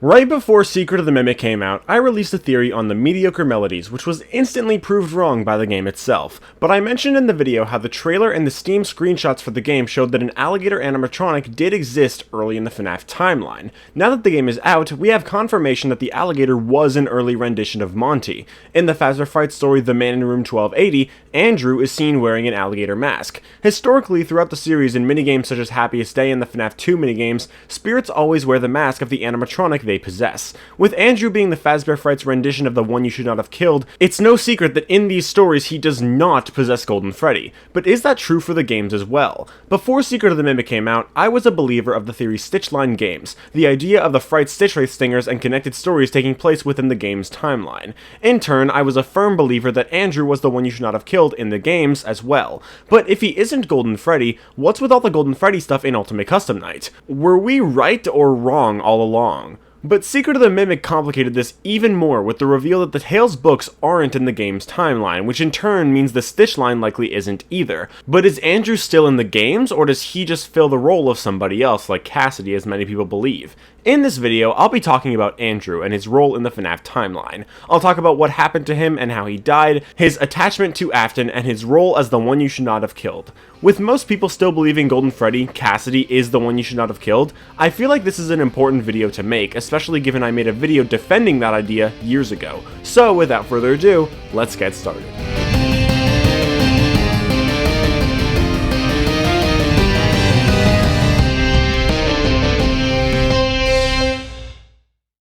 Right before Secret of the Mimic came out, I released a theory on the mediocre melodies, which was instantly proved wrong by the game itself. But I mentioned in the video how the trailer and the Steam screenshots for the game showed that an alligator animatronic did exist early in the FNAF timeline. Now that the game is out, we have confirmation that the alligator was an early rendition of Monty. In the Phasma Fright story The Man in Room 1280, Andrew is seen wearing an alligator mask. Historically, throughout the series in minigames such as Happiest Day and the FNAF 2 minigames, spirits always wear the mask of the animatronic they possess. With Andrew being the Fazbear Fright's rendition of the One You Should Not Have Killed, it's no secret that in these stories he does not possess Golden Freddy. But is that true for the games as well? Before Secret of the Mimic came out, I was a believer of the theory stitchline games, the idea of the Fright Stitch Wraith stingers and connected stories taking place within the game's timeline. In turn, I was a firm believer that Andrew was the One You Should Not Have Killed in the games as well. But if he isn't Golden Freddy, what's with all the Golden Freddy stuff in Ultimate Custom Night? Were we right or wrong all along? But Secret of the Mimic complicated this even more with the reveal that the Tales books aren't in the game's timeline, which in turn means the stitchline likely isn't either. But is Andrew still in the games, or does he just fill the role of somebody else like Cassidy as many people believe? In this video, I'll be talking about Andrew and his role in the FNAF timeline. I'll talk about what happened to him and how he died, his attachment to Afton, and his role as the One You Should Not Have Killed. With most people still believing Golden Freddy, Cassidy, is the One You Should Not Have Killed, I feel like this is an important video to make, especially given I made a video defending that idea years ago. So without further ado, let's get started.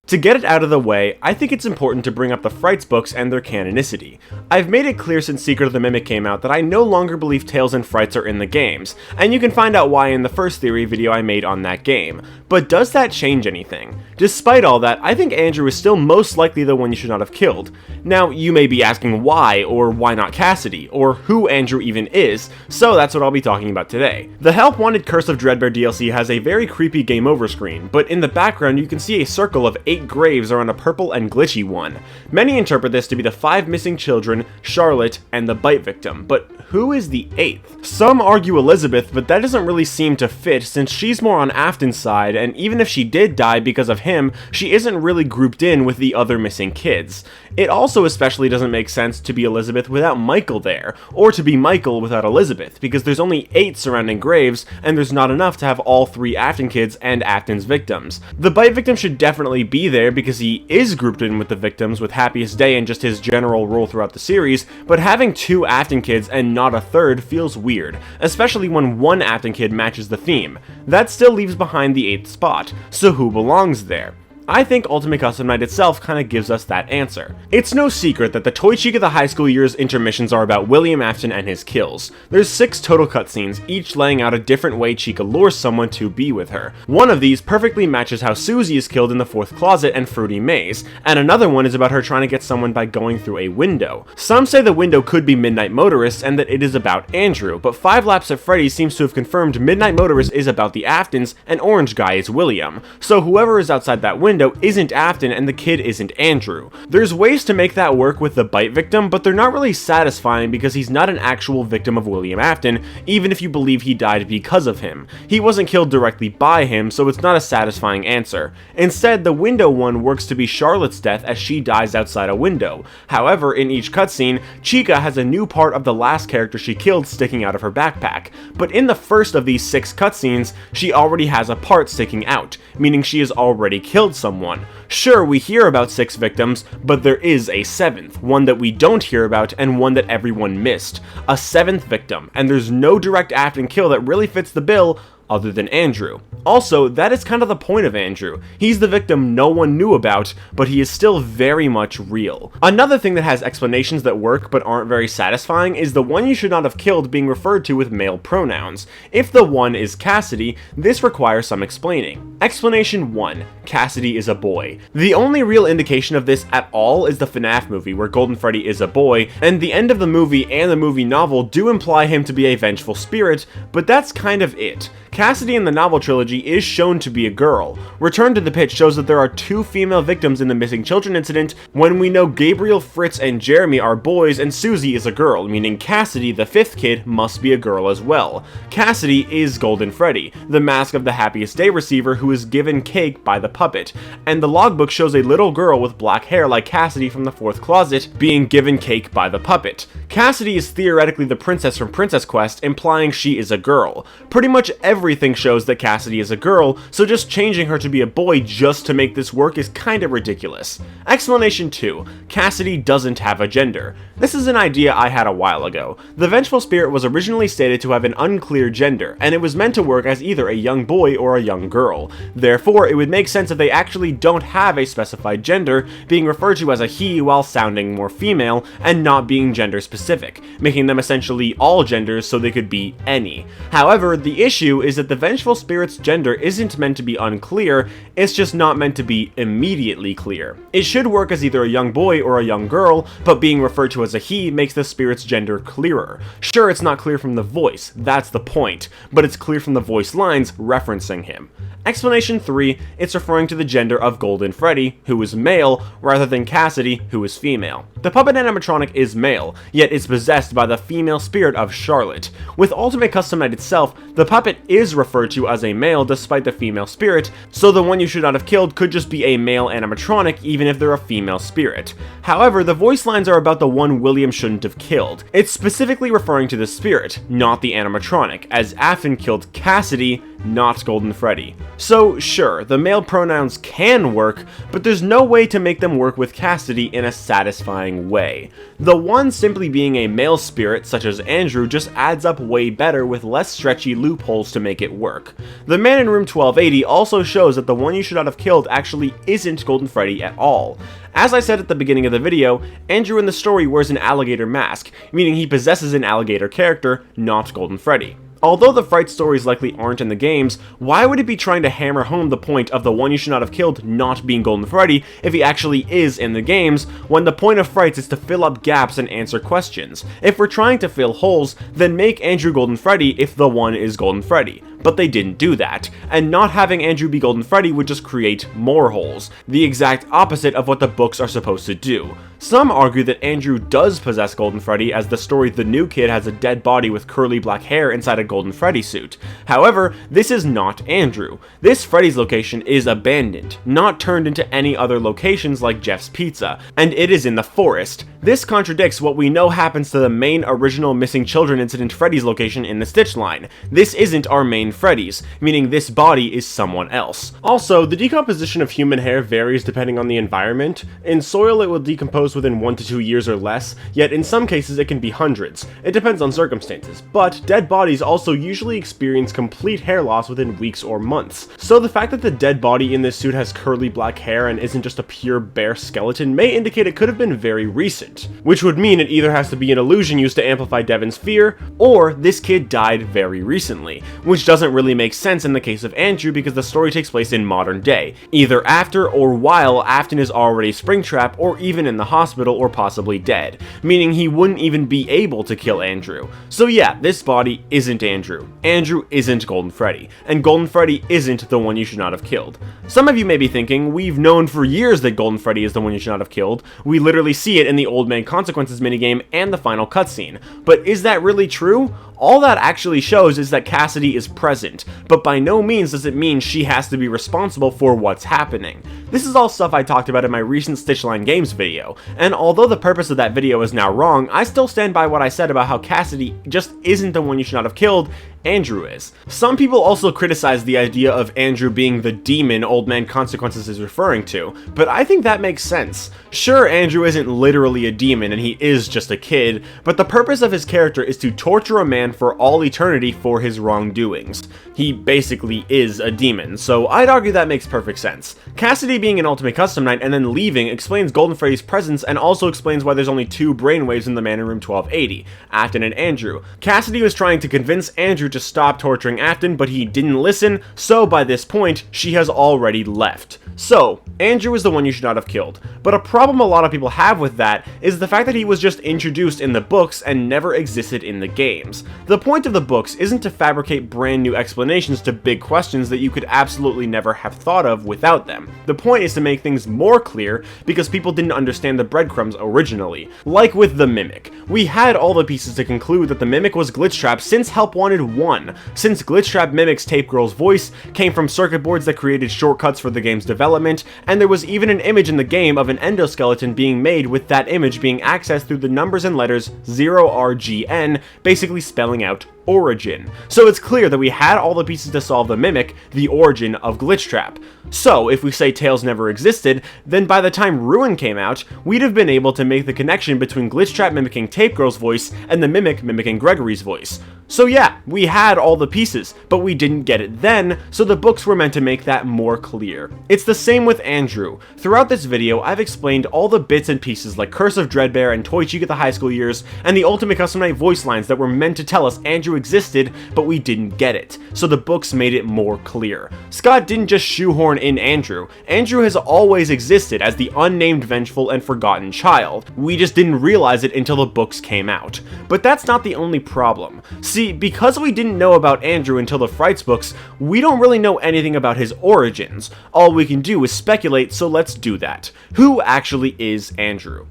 To get it out of the way, I think it's important to bring up the Frights books and their canonicity. I've made it clear since Secret of the Mimic came out that I no longer believe Tales and Frights are in the games, and you can find out why in the first theory video I made on that game. But does that change anything? Despite all that, I think Andrew is still most likely the One You Should Not Have Killed. Now, you may be asking why, or why not Cassidy, or who Andrew even is, so that's what I'll be talking about today. The Help Wanted Curse of Dreadbear DLC has a very creepy game over screen, but in the background you can see a circle of 8 graves are on a purple and glitchy one. Many interpret this to be the 5 missing children, Charlotte, and the bite victim, but who is the 8th? Some argue Elizabeth, but that doesn't really seem to fit since she's more on Afton's side, and even if she did die because of him, she isn't really grouped in with the other missing kids. It also especially doesn't make sense to be Elizabeth without Michael there, or to be Michael without Elizabeth, because there's only 8 surrounding graves, and there's not enough to have all 3 Afton kids and Afton's victims. The bite victim should definitely be there because he is grouped in with the victims with Happiest Day and just his general role throughout the series, but having 2 Afton kids and not a third feels weird, especially when 1 Afton kid matches the theme. That still leaves behind the 8th spot, so who belongs there? I think Ultimate Custom Night itself kinda gives us that answer. It's no secret that the Toy Chica the High School Years intermissions are about William Afton and his kills. There's 6 total cutscenes, each laying out a different way Chica lures someone to be with her. One of these perfectly matches how Susie is killed in the 4th closet and Fruity Maze, and another one is about her trying to get someone by going through a window. Some say the window could be Midnight Motorist and that it is about Andrew, but 5 Laps at Freddy's seems to have confirmed Midnight Motorist is about the Aftons and Orange Guy is William. So whoever is outside that window isn't Afton and the kid isn't Andrew. There's ways to make that work with the bite victim, but they're not really satisfying because he's not an actual victim of William Afton, even if you believe he died because of him. He wasn't killed directly by him, so it's not a satisfying answer. Instead, the window one works to be Charlotte's death as she dies outside a window. However, in each cutscene, Chica has a new part of the last character she killed sticking out of her backpack. But in the first of these 6 cutscenes, she already has a part sticking out, meaning she has already killed someone. Sure, we hear about 6 victims, but there is a 7th, one that we don't hear about and one that everyone missed. A 7th victim, and there's no direct Afton kill that really fits the bill other than Andrew. Also, that is kind of the point of Andrew. He's the victim no one knew about, but he is still very much real. Another thing that has explanations that work but aren't very satisfying is the One You Should Not Have Killed being referred to with male pronouns. If the one is Cassidy, this requires some explaining. Explanation 1. Cassidy is a boy. The only real indication of this at all is the FNAF movie, where Golden Freddy is a boy, and the end of the movie and the movie novel do imply him to be a vengeful spirit, but that's kind of it. Cassidy in the novel trilogy is shown to be a girl. Return to the Pit shows that there are 2 female victims in the missing children incident, when we know Gabriel, Fritz, and Jeremy are boys and Susie is a girl, meaning Cassidy, the 5th kid, must be a girl as well. Cassidy is Golden Freddy, the mask of the Happiest Day receiver who is given cake by the puppet, and the logbook shows a little girl with black hair like Cassidy from the 4th closet being given cake by the puppet. Cassidy is theoretically the princess from Princess Quest, implying she is a girl. Pretty much everything shows that Cassidy is a girl, so just changing her to be a boy just to make this work is kinda ridiculous. Explanation 2. Cassidy doesn't have a gender. This is an idea I had a while ago. The Vengeful Spirit was originally stated to have an unclear gender, and it was meant to work as either a young boy or a young girl. Therefore, it would make sense if they actually don't have a specified gender, being referred to as a he while sounding more female, and not being gender specific, making them essentially all genders so they could be any. However, the issue is that the Vengeful Spirit's gender isn't meant to be unclear, it's just not meant to be immediately clear. It should work as either a young boy or a young girl, but being referred to as a he makes the spirit's gender clearer. Sure, it's not clear from the voice, that's the point, but it's clear from the voice lines referencing him. Explanation 3, it's referring to the gender of Golden Freddy, who is male, rather than Cassidy, who is female. The puppet animatronic is male, yet is possessed by the female spirit of Charlotte. With Ultimate Custom Night itself, the puppet is referred to as a male despite the female spirit, so the one you should not have killed could just be a male animatronic even if they're a female spirit. However, the voice lines are about the one William shouldn't have killed. It's specifically referring to the spirit, not the animatronic, as Afton killed Cassidy, not Golden Freddy. So sure, the male pronouns can work, but there's no way to make them work with Cassidy in a satisfying way. The one simply being a male spirit, such as Andrew, just adds up way better with less stretchy loopholes to make it work. The man in room 1280 also shows that the one you should not have killed actually isn't Golden Freddy at all. As I said at the beginning of the video, Andrew in the story wears an alligator mask, meaning he possesses an alligator character, not Golden Freddy. Although the Fright stories likely aren't in the games, why would it be trying to hammer home the point of the one you should not have killed not being Golden Freddy if he actually is in the games, when the point of Frights is to fill up gaps and answer questions? If we're trying to fill holes, then make Andrew Golden Freddy if the one is Golden Freddy. But they didn't do that, and not having Andrew be Golden Freddy would just create more holes, the exact opposite of what the books are supposed to do. Some argue that Andrew does possess Golden Freddy, as the story The New Kid has a dead body with curly black hair inside a Golden Freddy suit. However, this is not Andrew. This Freddy's location is abandoned, not turned into any other locations like Jeff's Pizza, and it is in the forest. This contradicts what we know happens to the main original missing children incident Freddy's location in the stitchline. This isn't our main Freddy's, meaning this body is someone else. Also, the decomposition of human hair varies depending on the environment. In soil it will decompose within 1 to 2 years or less, yet in some cases it can be hundreds. It depends on circumstances, but dead bodies also usually experience complete hair loss within weeks or months. So the fact that the dead body in this suit has curly black hair and isn't just a pure bare skeleton may indicate it could have been very recent, which would mean it either has to be an illusion used to amplify Devin's fear, or this kid died very recently, which doesn't really make sense in the case of Andrew because the story takes place in modern day, either after or while Afton is already Springtrap or even in the hospital or possibly dead, meaning he wouldn't even be able to kill Andrew. So yeah, this body isn't Andrew. Andrew isn't Golden Freddy, and Golden Freddy isn't the one you should not have killed. Some of you may be thinking, we've known for years that Golden Freddy is the one you should not have killed. We literally see it in the Old Man Consequences minigame and the final cutscene. But is that really true? All that actually shows is that Cassidy is present, but by no means does it mean she has to be responsible for what's happening. This is all stuff I talked about in my recent Stitchline Games video, and although the purpose of that video is now wrong, I still stand by what I said about how Cassidy just isn't the one you should not have killed, Andrew is. Some people also criticize the idea of Andrew being the demon Old Man Consequences is referring to, but I think that makes sense. Sure, Andrew isn't literally a demon and he is just a kid, but the purpose of his character is to torture a man for all eternity for his wrongdoings. He basically is a demon, so I'd argue that makes perfect sense. Cassidy being an Ultimate Custom Night and then leaving explains Golden Freddy's presence and also explains why there's only 2 brainwaves in the man in room 1280, Afton and Andrew. Cassidy was trying to convince Andrew Andrew to stop torturing Afton, but he didn't listen, so by this point, she has already left. So, Andrew is the one you should not have killed. But a problem a lot of people have with that is the fact that he was just introduced in the books and never existed in the games. The point of the books isn't to fabricate brand new explanations to big questions that you could absolutely never have thought of without them. The point is to make things more clear because people didn't understand the breadcrumbs originally. Like with the Mimic. We had all the pieces to conclude that the Mimic was Glitchtrap since Help Wanted 1. Since Glitchtrap mimics Tape Girl's voice, came from circuit boards that created shortcuts for the game's development, and there was even an image in the game of an endoskeleton being made with that image being accessed through the numbers and letters 0RGN, basically spelling out origin. So it's clear that we had all the pieces to solve the Mimic, the origin of Glitchtrap. So if we say Tails never existed, then by the time Ruin came out, we'd have been able to make the connection between Glitchtrap mimicking Tape Girl's voice and the Mimic mimicking Gregory's voice. So yeah, we had all the pieces, but we didn't get it then, so the books were meant to make that more clear. It's the same with Andrew. Throughout this video, I've explained all the bits and pieces like Curse of Dreadbear and Toy Chica the High School Years, and the Ultimate Custom Night voice lines that were meant to tell us Andrew existed, but we didn't get it, so the books made it more clear. Scott didn't just shoehorn in Andrew. Andrew has always existed as the unnamed, vengeful, and forgotten child. We just didn't realize it until the books came out. But that's not the only problem. See, because we didn't know about Andrew until the Frights books, we don't really know anything about his origins. All we can do is speculate, so let's do that. Who actually is Andrew?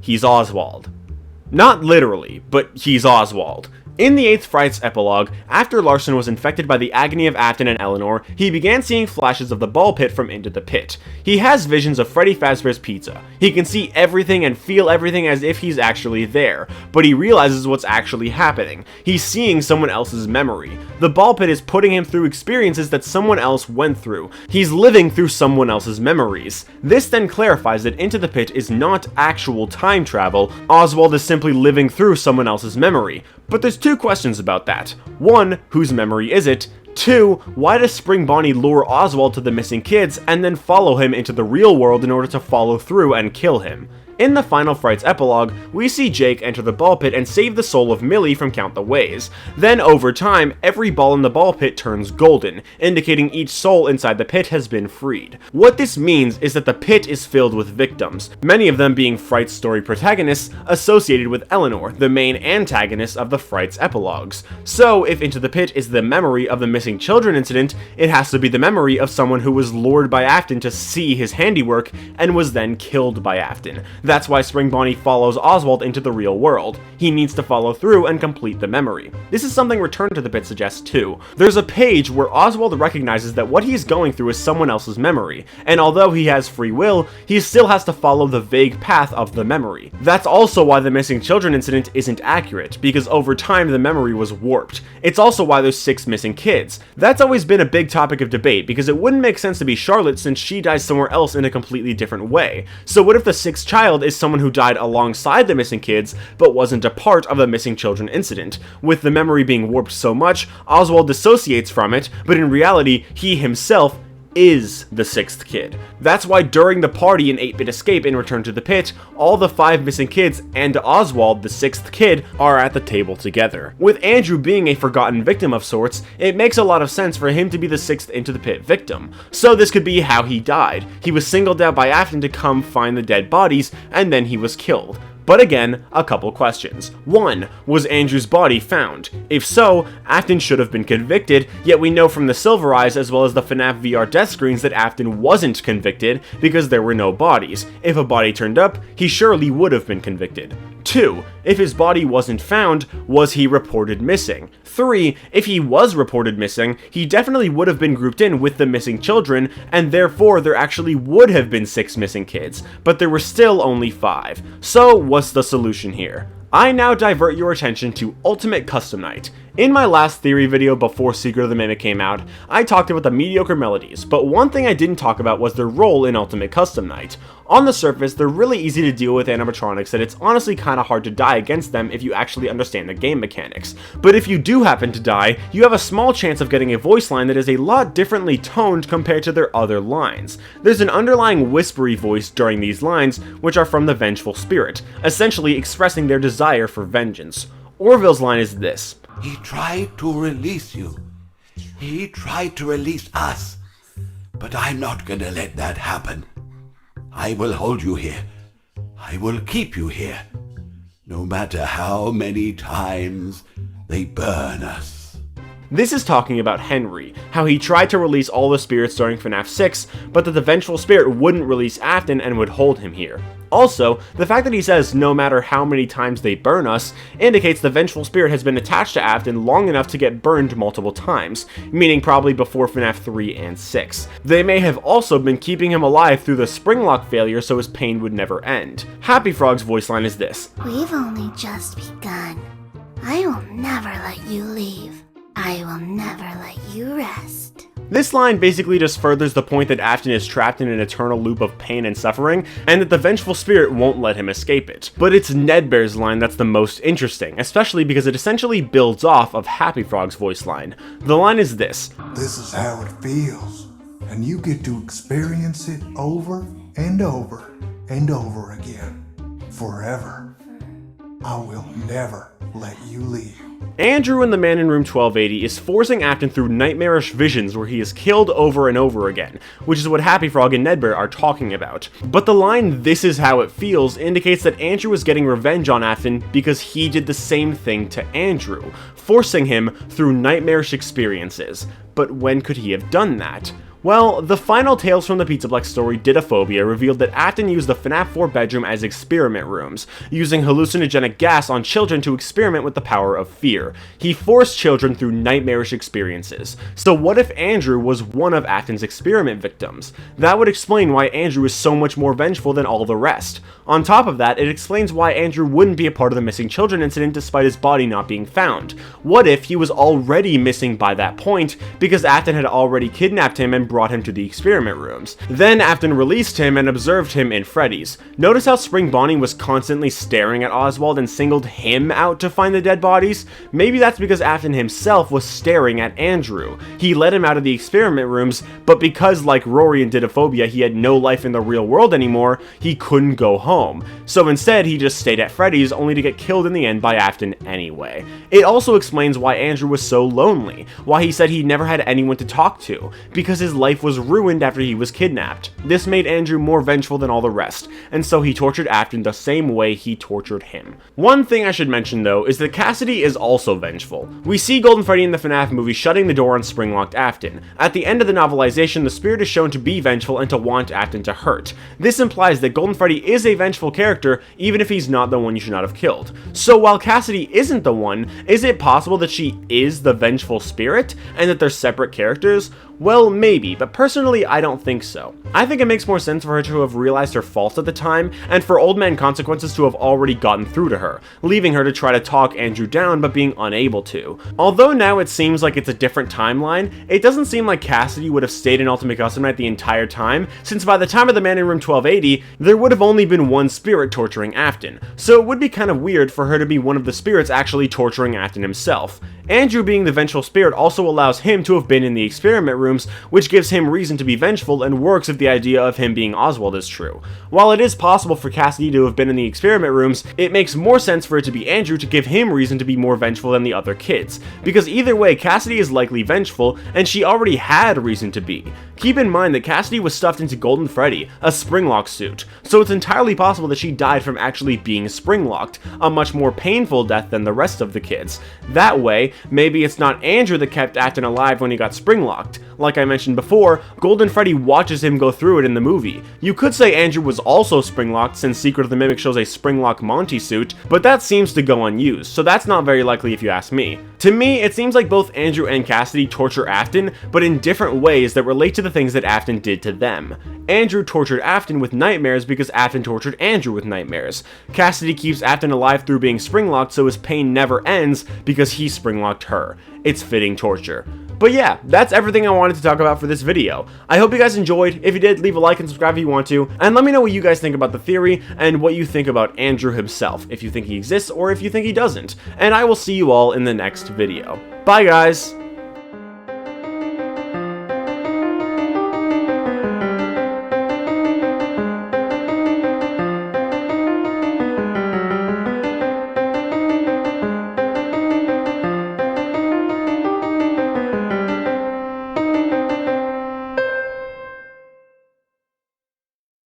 He's Oswald. Not literally, but he's Oswald. In the 8th Frights epilogue, after Larson was infected by the agony of Afton and Eleanor, he began seeing flashes of the ball pit from Into the Pit. He has visions of Freddy Fazbear's Pizza. He can see everything and feel everything as if he's actually there, but he realizes what's actually happening. He's seeing someone else's memory. The ball pit is putting him through experiences that someone else went through. He's living through someone else's memories. This then clarifies that Into the Pit is not actual time travel. Oswald is simply living through someone else's memory. But there's two questions about that. 1, whose memory is it? 2, why does Spring Bonnie lure Oswald to the missing kids and then follow him into the real world in order to follow through and kill him? In the final Frights epilogue, we see Jake enter the ball pit and save the soul of Millie from Count the Ways. Then, over time, every ball in the ball pit turns golden, indicating each soul inside the pit has been freed. What this means is that the pit is filled with victims, many of them being Frights story protagonists associated with Eleanor, the main antagonist of the Frights epilogues. So, if Into the Pit is the memory of the missing children incident, it has to be the memory of someone who was lured by Afton to see his handiwork and was then killed by Afton. That's why Spring Bonnie follows Oswald into the real world. He needs to follow through and complete the memory. This is something Return to the Pit suggests too. There's a page where Oswald recognizes that what he's going through is someone else's memory, and although he has free will, he still has to follow the vague path of the memory. That's also why the missing children incident isn't accurate, because over time the memory was warped. It's also why there's 6 missing kids. That's always been a big topic of debate, because it wouldn't make sense to be Charlotte since she dies somewhere else in a completely different way. So what if the 6th child is someone who died alongside the missing kids, but wasn't a part of the missing children incident? With the memory being warped so much, Oswald dissociates from it, but in reality, he himself is the 6th kid. That's why during the party in 8-Bit Escape in Return to the Pit, all the 5 missing kids and Oswald, the 6th kid, are at the table together. With Andrew being a forgotten victim of sorts, it makes a lot of sense for him to be the 6th Into the Pit victim. So this could be how he died. He was singled out by Afton to come find the dead bodies, and then he was killed. But again, a couple questions. 1, was Andrew's body found? If so, Afton should have been convicted, yet we know from the Silver Eyes as well as the FNAF VR death screens that Afton wasn't convicted because there were no bodies. If a body turned up, he surely would have been convicted. 2, if his body wasn't found, was he reported missing? 3, if he was reported missing, he definitely would have been grouped in with the missing children, and therefore there actually would have been 6 missing kids, but there were still only 5. So what's the solution here? I now divert your attention to Ultimate Custom Night. In my last theory video before Secret of the Mimic came out, I talked about the mediocre melodies, but one thing I didn't talk about was their role in Ultimate Custom Night. On the surface, they're really easy to deal with animatronics that it's honestly kinda hard to die against them if you actually understand the game mechanics. But if you do happen to die, you have a small chance of getting a voice line that is a lot differently toned compared to their other lines. There's an underlying whispery voice during these lines, which are from the Vengeful spirit, essentially expressing their desire for vengeance. Orville's line is this: He tried to release you. He tried to release us. But I'm not gonna let that happen. I will hold you here. I will keep you here. No matter how many times they burn us. This is talking about Henry, how he tried to release all the spirits during FNAF 6, but that the Vengeful Spirit wouldn't release Afton and would hold him here. Also, the fact that he says no matter how many times they burn us indicates the Vengeful Spirit has been attached to Afton long enough to get burned multiple times, meaning probably before FNAF 3 and 6. They may have also been keeping him alive through the Springlock failure so his pain would never end. Happy Frog's voice line is this: "We've only just begun. I will never let you leave. I will never let you rest." This line basically just furthers the point that Afton is trapped in an eternal loop of pain and suffering, and that the Vengeful Spirit won't let him escape it. But it's Nedbear's line that's the most interesting, especially because it essentially builds off of Happy Frog's voice line. The line is this: "This is how it feels, and you get to experience it over and over and over again, forever. I will never let you leave." Andrew in the Man in Room 1280 is forcing Afton through nightmarish visions where he is killed over and over again, which is what Happy Frog and Nedbear are talking about. But the line "this is how it feels" indicates that Andrew is getting revenge on Afton because he did the same thing to Andrew, forcing him through nightmarish experiences. But when could he have done that? Well, the final Tales from the Pizzaplex story, Didophobia, revealed that Afton used the FNAF 4 bedroom as experiment rooms, using hallucinogenic gas on children to experiment with the power of fear. He forced children through nightmarish experiences. So what if Andrew was one of Afton's experiment victims? That would explain why Andrew is so much more vengeful than all the rest. On top of that, it explains why Andrew wouldn't be a part of the missing children incident despite his body not being found. What if he was already missing by that point, because Afton had already kidnapped him and brought him to the experiment rooms? Then Afton released him and observed him in Freddy's. Notice how Spring Bonnie was constantly staring at Oswald and singled him out to find the dead bodies? Maybe that's because Afton himself was staring at Andrew. He let him out of the experiment rooms, but because, like Rory in Didophobia, he had no life in the real world anymore, he couldn't go home. So instead, he just stayed at Freddy's, only to get killed in the end by Afton anyway. It also explains why Andrew was so lonely, why he said he never had anyone to talk to, because his life was ruined after he was kidnapped. This made Andrew more vengeful than all the rest, and so he tortured Afton the same way he tortured him. One thing I should mention though is that Cassidy is also vengeful. We see Golden Freddy in the FNAF movie shutting the door on Springlocked Afton. At the end of the novelization, the spirit is shown to be vengeful and to want Afton to hurt. This implies that Golden Freddy is a vengeful character, even if he's not the one you should not have killed. So while Cassidy isn't the one, is it possible that she is the vengeful spirit, and that they're separate characters? Well, maybe, but personally, I don't think so. I think it makes more sense for her to have realized her faults at the time, and for Old Man Consequences to have already gotten through to her, leaving her to try to talk Andrew down but being unable to. Although now it seems like it's a different timeline, it doesn't seem like Cassidy would have stayed in Ultimate Custom Night the entire time, since by the time of the Man in Room 1280, there would have only been one spirit torturing Afton, so it would be kind of weird for her to be one of the spirits actually torturing Afton himself. Andrew being the vengeful spirit also allows him to have been in the experiment rooms, which gives him reason to be vengeful and works if the idea of him being Oswald is true. While it is possible for Cassidy to have been in the experiment rooms, it makes more sense for it to be Andrew to give him reason to be more vengeful than the other kids, because either way Cassidy is likely vengeful, and she already had reason to be. Keep in mind that Cassidy was stuffed into Golden Freddy, a Springlock suit, so it's entirely possible that she died from actually being Springlocked, a much more painful death than the rest of the kids. That way, maybe it's not Andrew that kept Afton alive when he got Springlocked. Like I mentioned before, Golden Freddy watches him go through it in the movie. You could say Andrew was also Springlocked since Secret of the Mimic shows a Springlock Monty suit, but that seems to go unused, so that's not very likely if you ask me. To me, it seems like both Andrew and Cassidy torture Afton, but in different ways that relate to the things that Afton did to them. Andrew tortured Afton with nightmares because Afton tortured Andrew with nightmares. Cassidy keeps Afton alive through being Springlocked so his pain never ends because he Springlocked her. It's fitting torture. But yeah, that's everything I wanted to talk about for this video. I hope you guys enjoyed. If you did, leave a like and subscribe if you want to, and let me know what you guys think about the theory and what you think about Andrew himself, if you think he exists or if you think he doesn't. And I will see you all in the next video. Bye guys!